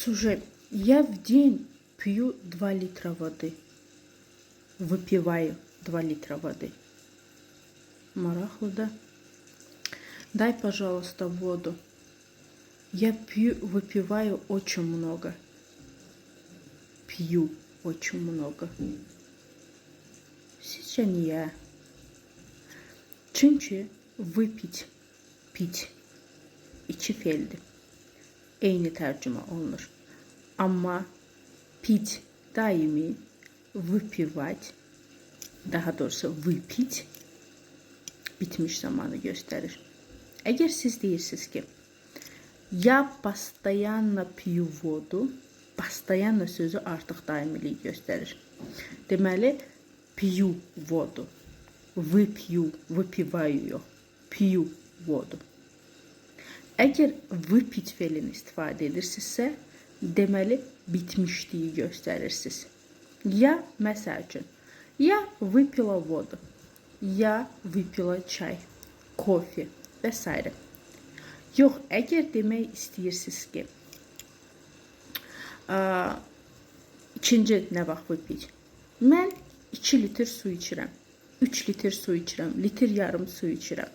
Слушай, я в день пью 2 литра воды. Выпиваю 2 литра воды. Марахло, да? Дай, пожалуйста, воду. Я выпиваю очень много. Пью очень много. Sizce niye? Çünkü выпить, pit, iki feldir. Eyni tərcümə olunur. Amma pit daimi выпивать, daha doğrusu выпить bitmiş zamanı göstərir. Əgər siz deyirsiniz ki, я постоянно пью воду, постоянно sözü artıq daimilik göstərir. Deməli, пью воду, выпью, выпиваю yox, пью воду. Əgər выпить felini istifadə edirsinizsə, deməli, bitmişliyi göstərirsiniz. Я, məsəl üçün, я выпила воду, я выпила çay, кофе və s. Yox, əgər demək istəyirsiniz ki, ikinci nə vaxt выпить? Mən 2 litr su içirəm, 3 litr su içirəm, litr yarım su içirəm.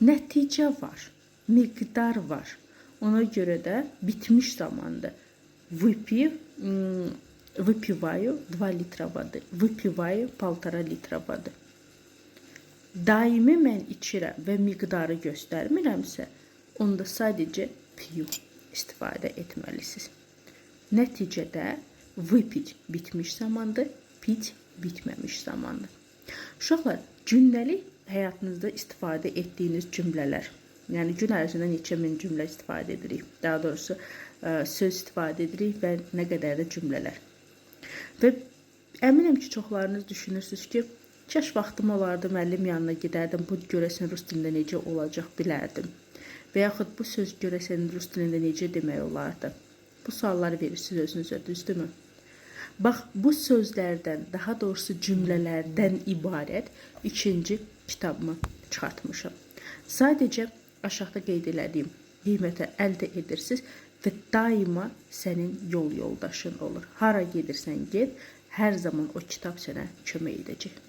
Nəticə var, miqdar var. Ona görə də bitmiş zamandır. Выпиваю 2 литра воды, выпиваю 1,5 литра воды. Daimi mən içirəm və miqdarı göstərmirəmsə, onda sadəcə piyu istifadə etməlisiniz. Nəticədə выпить bitmiş zamandır, pit bitməmiş zamandır. Uşaqlar, gündəlik həyatınızda istifadə etdiyiniz cümlələr, yəni gün ərzində neçə min cümlə istifadə edirik, daha doğrusu söz istifadə edirik və nə qədər də cümlələr. Və əminəm ki, çoxlarınız düşünürsünüz ki, kaş vaxtım olardı, müəllim yanına gedərdim, bu görəsən rus dilində necə olacaq bilərdim. Və yaxud bu söz görəsən rus dilində necə demək olardı. Bu sualları verirsiniz özünüzə, düzdürmü? Bax, bu sözlərdən, daha doğrusu cümlələrdən ibarət ikinci kitabımı çıxartmışam. Sadəcə aşağıda qeyd elədiyim qiymətə əldə edirsiniz və daima sənin yol yoldaşın olur. Hara gedirsən get, hər zaman o kitab sənə kömək edəcək.